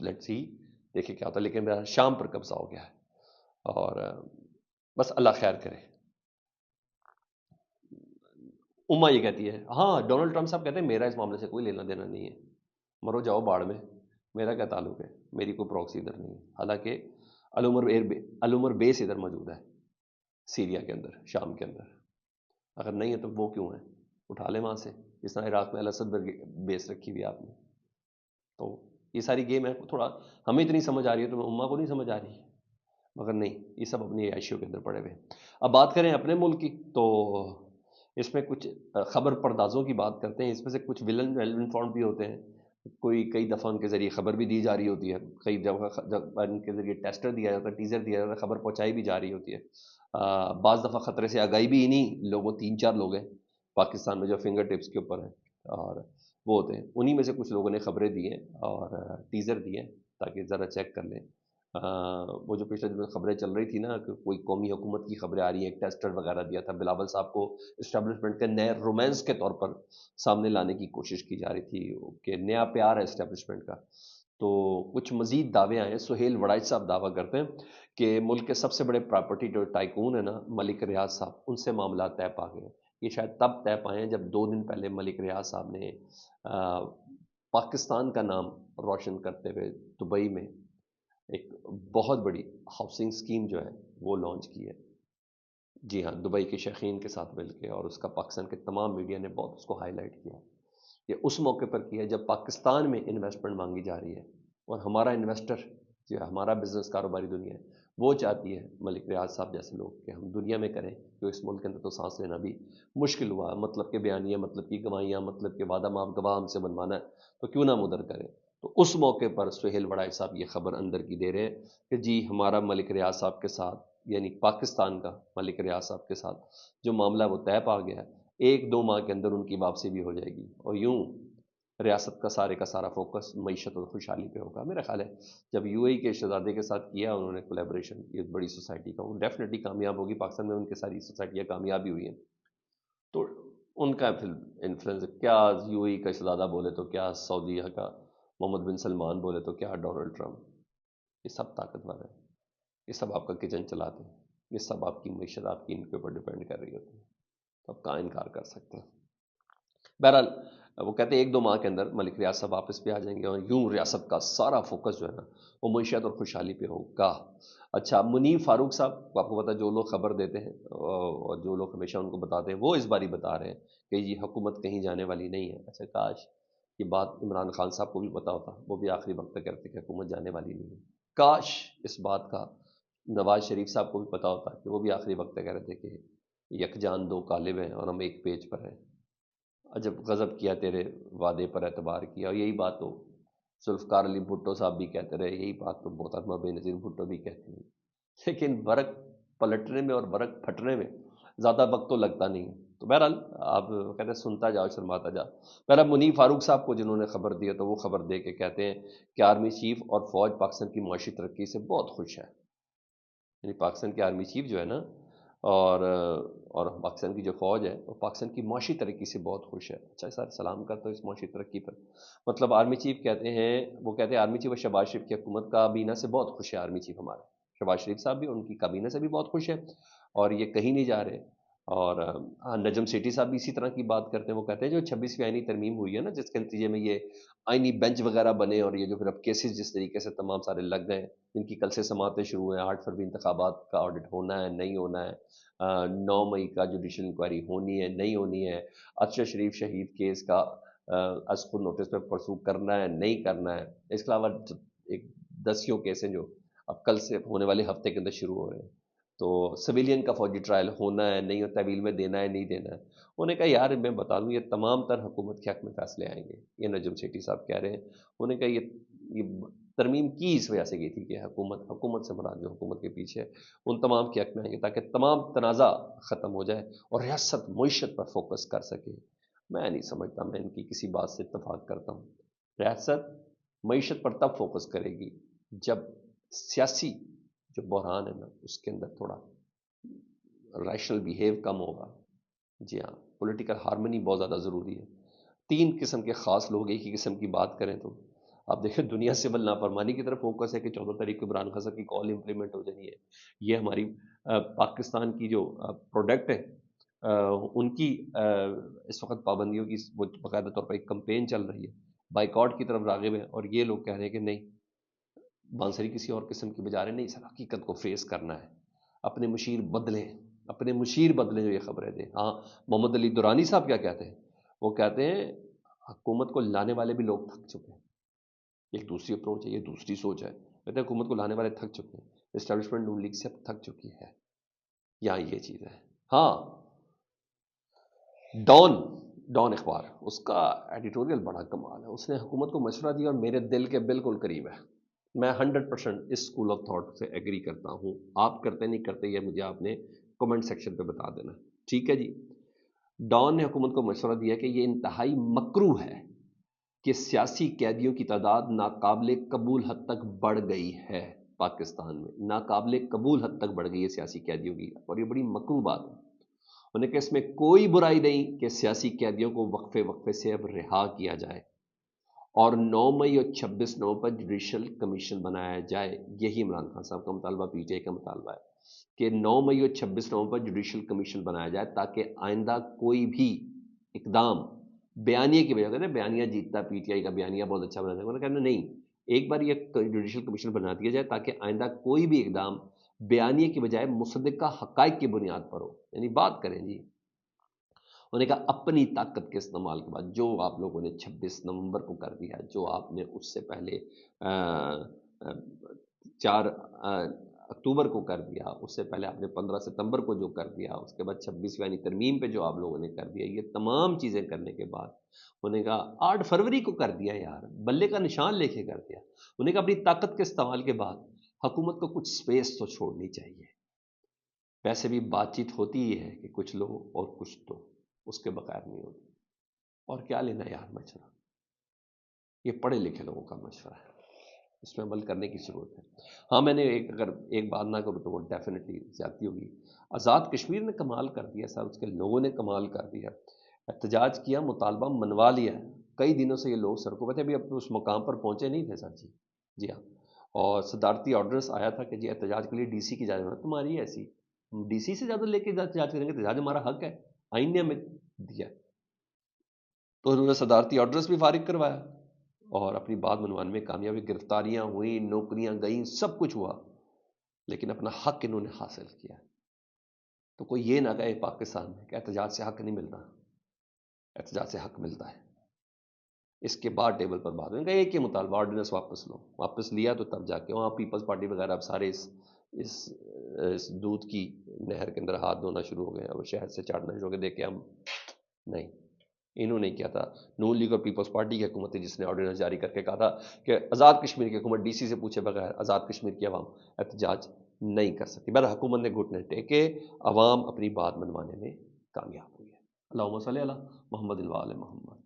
Let see دیکھیں کیا ہوتا ہے، لیکن میرا شام پر قبضہ ہو گیا ہے، اور بس اللہ خیر کرے۔ اما یہ کہتی ہے، ہاں ڈونلڈ ٹرمپ صاحب کہتے ہیں میرا اس معاملے سے کوئی لینا دینا نہیں ہے، مرو جاؤ باڑ میں، میرا کیا تعلق ہے، میری کوئی پروکسی ادھر نہیں ہے۔ حالانکہ العمر بیس ادھر موجود ہے، سیریا کے اندر، شام کے اندر، اگر نہیں ہے تو وہ کیوں ہے، اٹھا لیں وہاں سے، جس طرح عراق میں الاسد بیس رکھی ہوئی ہے آپ نے۔ تو یہ ساری گیم ہے، تھوڑا ہمیں اتنی سمجھ آ رہی ہے تو اما کو نہیں سمجھ آ رہی ہے، مگر نہیں، یہ سب اپنی عیاشیوں کے اندر پڑے ہوئے ہیں۔ اب بات کریں اپنے ملک کی، تو اس میں کچھ خبر پردازوں کی بات کرتے ہیں، اس میں سے کچھ ویل انفارمڈ بھی ہوتے ہیں، کئی دفعہ ان کے ذریعے خبر بھی دی جا رہی ہوتی ہے، کئی دفعہ ان کے ذریعے ٹیسٹر دیا جاتا ہے، ٹیزر دیا جاتا ہے، خبر پہنچائی بھی جا رہی ہوتی ہے۔ بعض دفعہ خطرے سے آگاہی بھی انہی لوگوں، 3-4 لوگ ہیں پاکستان میں جو فنگر ٹپس کے اوپر ہیں، اور وہ ہوتے ہیں، انہی میں سے کچھ لوگوں نے خبریں دی ہیں اور ٹیزر دیے ہیں تاکہ ذرا چیک کر لیں۔ وہ جو پچھلے دنوں خبریں چل رہی تھی نا کہ کوئی قومی حکومت کی خبریں آ رہی ہیں، ایک ٹیسٹر وغیرہ دیا تھا بلاول صاحب کو، اسٹیبلشمنٹ کے نئے رومانس کے طور پر سامنے لانے کی کوشش کی جا رہی تھی کہ نیا پیار ہے اسٹیبلشمنٹ کا۔ تو کچھ مزید دعوے آئے ہیں، سہیل وڑائچ صاحب دعویٰ کرتے ہیں کہ ملک کے سب سے بڑے پراپرٹی جو ٹائکون ہے نا ملک ریاض صاحب، ان سے معاملات طے پا گئے۔ یہ شاید تب طے پائے ہیں جب 2 دن پہلے ملک ریاض صاحب نے پاکستان کا نام روشن کرتے ہوئے دبئی میں ایک بہت بڑی ہاؤسنگ اسکیم جو ہے وہ لانچ کی ہے۔ جی ہاں، دبئی کے شیخین کے ساتھ مل کے، اور اس کا پاکستان کے تمام میڈیا نے بہت اس کو ہائی لائٹ کیا۔ یہ اس موقع پر کیا جب پاکستان میں انویسٹمنٹ مانگی جا رہی ہے، اور ہمارا انویسٹر جو ہے، ہمارا بزنس کاروباری دنیا ہے، وہ چاہتی ہے ملک ریاض صاحب جیسے لوگ کہ ہم دنیا میں کریں، جو اس ملک کے اندر تو سانس لینا بھی مشکل ہوا، مطلب کہ بیانیہ، مطلب کی گواہیاں، مطلب کہ وعدہ ماف گواہ ہم سے بنوانا ہے، تو کیوں نہ ہم ادھر کریں۔ تو اس موقع پر سہیل وڑائچ صاحب یہ خبر اندر کی دے رہے ہیں کہ جی ہمارا ملک ریاض صاحب کے ساتھ، یعنی پاکستان کا ملک ریاض صاحب کے ساتھ جو معاملہ وہ طے پا گیا ہے، 1-2 ماہ کے اندر ان کی واپسی بھی ہو جائے گی، اور یوں ریاست کا سارے کا سارا فوکس معیشت اور خوشحالی پہ ہوگا۔ میرا خیال ہے جب یو اے ای کے شہزادے کے ساتھ کیا انہوں نے کولیبریشن، یہ بڑی سوسائٹی کا، وہ ڈیفینیٹلی کامیاب ہوگی۔ پاکستان میں ان کی ساری سوسائٹیاں کامیاب بھی ہوئی ہیں، تو ان کا پھر انفلوئنس، کیا یو اے ای کا شہزادہ بولے تو کیا سعودیہ کا محمد بن سلمان بولے تو کیا ڈونلڈ ٹرمپ، یہ سب طاقتور ہے، یہ سب آپ کا کچن چلاتے ہیں، یہ سب آپ کی معیشت آپ کی ان کے اوپر ڈپینڈ کر رہی ہوتی ہے، تو آپ کہاں انکار کر سکتے ہیں۔ بہرحال وہ کہتے ہیں 1-2 ماہ کے اندر ملک ریاض صاحب واپس بھی آ جائیں گے، اور یوں ریاست کا سارا فوکس جو ہے نا وہ معیشت اور خوشحالی پہ ہوگا۔ اچھا، منیب فاروق صاحب، آپ کو پتا جو لوگ خبر دیتے ہیں اور جو لوگ ہمیشہ ان کو بتاتے ہیں، وہ اس باری بتا رہے ہیں کہ یہ حکومت کہیں جانے والی نہیں ہے۔ اچھا، کاش یہ بات عمران خان صاحب کو بھی پتا ہوتا، وہ بھی آخری وقت تک کہتے کہ حکومت جانے والی نہیں ہے۔ کاش اس بات کا نواز شریف صاحب کو بھی پتا ہوتا کہ وہ بھی آخری وقت تک کہہ رہے تھے کہ یکجان 2 کالب ہیں اور ہم ایک پیج پر ہیں، عجب غضب کیا تیرے وعدے پر اعتبار کیا۔ اور یہی بات تو ذوالفقار علی بھٹو صاحب بھی کہتے رہے، یہی بات تو محترمہ بے نظیر بھٹو بھی کہتے ہیں، لیکن برق پلٹنے میں اور برق پھٹنے میں زیادہ وقت تو لگتا نہیں ہے۔ تو بہرحال آپ کہتے ہیں سنتا جاؤ شرماتا جا۔ بہرحال منیب فاروق صاحب کو جنہوں نے خبر دی ہے تو وہ خبر دے کے کہتے ہیں کہ آرمی چیف اور فوج پاکستان کی معاشی ترقی سے بہت خوش ہے، یعنی پاکستان کی آرمی چیف جو ہے نا، اور پاکستان کی جو فوج ہے وہ پاکستان کی معاشی ترقی سے بہت خوش ہے۔ اچھا سر، سلام کرتا ہوں اس معاشی ترقی پر۔ مطلب آرمی چیف کہتے ہیں، وہ کہتے ہیں آرمی چیف اور شہباز شریف کی حکومت کابینہ سے بہت خوش ہے آرمی چیف ہمارا، شہباز شریف صاحب بھی ان کی کابینہ سے بھی بہت خوش ہے، اور یہ کہیں نہیں جا رہے۔ اور نجم سیٹھی صاحب بھی اسی طرح کی بات کرتے ہیں، وہ کہتے ہیں جو 26ویں آئینی ترمیم ہوئی ہے نا، جس کے نتیجے میں یہ آئینی بینچ وغیرہ بنے، اور یہ جو پھر اب کیسز جس طریقے سے تمام سارے لگ گئے، جن کی کل سے سماعتیں شروع ہیں، 8 فروری انتخابات کا آڈٹ ہونا ہے نہیں ہونا ہے، 9 مئی کا جوڈیشل انکوائری ہونی ہے نہیں ہونی ہے، ارشد شریف شہید کیس کا از خود نوٹس پہ پرسو کرنا ہے نہیں کرنا ہے، اس کے علاوہ ایک 10 کیس ہیں جو اب کل سے ہونے والے ہفتے کے اندر شروع ہو رہے ہیں، تو سویلین کا فوجی ٹرائل ہونا ہے نہیں، طویل میں دینا ہے نہیں دینا ہے۔ انہوں نے کہا یار میں بتا دوں یہ تمام تر حکومت کے حق میں فیصلے آئیں گے، یہ نجم سیٹھی صاحب کہہ رہے ہیں۔ انہوں نے کہا یہ ترمیم کی اس وجہ سے کی تھی کہ حکومت سے مراد جو حکومت کے پیچھے ان تمام کے حق میں آئیں گے تاکہ تمام تنازع ختم ہو جائے اور ریاست معیشت پر فوکس کر سکے۔ میں نہیں سمجھتا میں ان کی کسی بات سے اتفاق کرتا ہوں۔ ریاست معیشت پر تب فوکس کرے گی جب سیاسی جو بحران ہے نا اس کے اندر تھوڑا ریشنل بیہیو کم ہوگا۔ جی ہاں، پولیٹیکل ہارمنی بہت زیادہ ضروری ہے۔ 3 قسم کے خاص لوگ ایک ہی قسم کی بات کریں تو آپ دیکھیں دنیا سول نافرمانی کی طرف فوکس ہے کہ 14 تاریخ کو عمران خان صاحب کی کال امپلیمنٹ ہو جانی ہے. یہ ہماری پاکستان کی جو پروڈکٹ ہے ان کی اس وقت پابندیوں کی وہ باقاعدہ طور پر ایک کمپین چل رہی ہے، بائیکاٹ کی طرف راغب ہے، اور یہ لوگ کہہ رہے ہیں کہ نہیں، بانسری کسی اور قسم کی بجا رہے نہیں، سر حقیقت کو فیس کرنا ہے، اپنے مشیر بدلیں، اپنے مشیر بدلیں جو یہ خبریں دیں. ہاں، محمد علی دورانی صاحب کیا کہتے ہیں؟ وہ کہتے ہیں حکومت کو لانے والے بھی لوگ تھک چکے ہیں. ایک دوسری اپروچ ہے، یہ دوسری سوچ ہے. کہتے ہیں حکومت کو لانے والے تھک چکے ہیں، اسٹیبلشمنٹ نون لیگ سے اب تھک چکی ہے. یہاں یہ چیز ہے. ہاں، ڈان اخبار، اس کا ایڈیٹوریل بڑا کمال ہے. اس نے حکومت کو مشورہ دیا اور میرے دل کے بالکل قریب ہے. میں 100% اس اسکول آف تھاٹ سے ایگری کرتا ہوں. آپ کرتے نہیں کرتے یہ مجھے آپ نے کمنٹ سیکشن پہ بتا دینا. ٹھیک ہے جی. ڈان نے حکومت کو مشورہ دیا کہ یہ انتہائی مکروہ ہے کہ سیاسی قیدیوں کی تعداد ناقابل قبول حد تک بڑھ گئی ہے. پاکستان میں ناقابل قبول حد تک بڑھ گئی ہے سیاسی قیدیوں کی، اور یہ بڑی مکروہ بات ہے. انہوں نے کہ اس میں کوئی برائی نہیں کہ سیاسی قیدیوں کو وقفے وقفے سے اب رہا کیا جائے، اور 9 مئی اور 26 نومبر پر جوڈیشل کمیشن بنایا جائے. یہی عمران خان صاحب کا مطالبہ، پی ٹی آئی کا مطالبہ ہے کہ 9 مئی اور 26 نومبر پر جوڈیشل کمیشن بنایا جائے تاکہ آئندہ کوئی بھی اقدام بیانیے کی وجہ سے، بیانیہ جیتتا، پی ٹی آئی کا بیانیہ بہت اچھا بنا دیا. انہوں نے کہا نہیں، ایک بار یہ جوڈیشل کمیشن بنا دیا جائے تاکہ آئندہ کوئی بھی اقدام بیانیے کی بجائے مصدقہ حقائق کی بنیاد پر ہو، یعنی بات کریں جی. انہوں نے کہا اپنی طاقت کے استعمال کے بعد جو آپ لوگوں نے 26 نومبر کو کر دیا، جو آپ نے اس سے پہلے 4 اکتوبر کو کر دیا، اس سے پہلے آپ نے 15 ستمبر کو جو کر دیا، اس کے بعد 26 یعنی ترمیم پہ جو آپ لوگوں نے کر دیا، یہ تمام چیزیں کرنے کے بعد انہوں نے کہا 8 فروری کو کر دیا یار، بلے کا نشان لے کے کر دیا. انہوں نے کہا اپنی طاقت کے استعمال کے بعد حکومت کو کچھ سپیس تو چھوڑنی چاہیے. ویسے بھی بات چیت ہوتی ہی ہے کہ کچھ لو اور کچھ تو، اس کے بغیر نہیں ہوتی. اور کیا لینا یار مشورہ، یہ پڑھے لکھے لوگوں کا مشورہ ہے، اس میں عمل کرنے کی ضرورت ہے. ہاں، میں نے اگر ایک بات نہ کروں تو وہ ڈیفینیٹلی زیادتی ہوگی. آزاد کشمیر نے کمال کر دیا سر، اس کے لوگوں نے کمال کر دیا. احتجاج کیا، مطالبہ منوا لیا. کئی دنوں سے یہ لوگ سڑکوں پہ تھے، ابھی اب اس مقام پر پہنچے نہیں تھے سر جی. جی ہاں، اور صدارتی آرڈرنس آیا تھا کہ جی احتجاج کے لیے ڈی سی کی اجازت. تمہاری ایسی ڈی سی سے زیادہ لے کے احتجاج کریں گے؟ احتجاج ہمارا حق ہے، آئین نے ہمیں دیا. تو انہوں نے صدارتی آرڈرس بھی فارغ کروایا اور اپنی بات منوانے میں کامیابی. گرفتاریاں ہوئیں، نوکریاں گئیں، سب کچھ ہوا، لیکن اپنا حق انہوں نے حاصل کیا. تو کوئی یہ نہ کہے پاکستان میں کہ احتجاج سے حق نہیں ملتا. احتجاج سے حق ملتا ہے. اس کے بعد ٹیبل پر بات ہوئی، ایک ہی مطالبہ، آرڈیننس واپس لو. واپس لیا تو تب جا کے وہاں پیپلز پارٹی وغیرہ اب سارے اس دودھ کی نہر کے اندر ہاتھ دھونا شروع ہو گئے، اور شہر سے چاٹنا شروع ہو گئے. دیکھیں ہم نہیں، انہوں نے کیا تھا، نون لیگ اور پیپلز پارٹی کی حکومت تھی جس نے آرڈیننس جاری کر کے کہا تھا کہ آزاد کشمیر کی حکومت ڈی سی سے پوچھے بغیر آزاد کشمیر کی عوام احتجاج نہیں کر سکتی. بہر حکومت نے گھٹنے ٹیکے، عوام اپنی بات منوانے میں کامیاب ہوئی ہے. اللہم صلی علی محمد و آل محمد.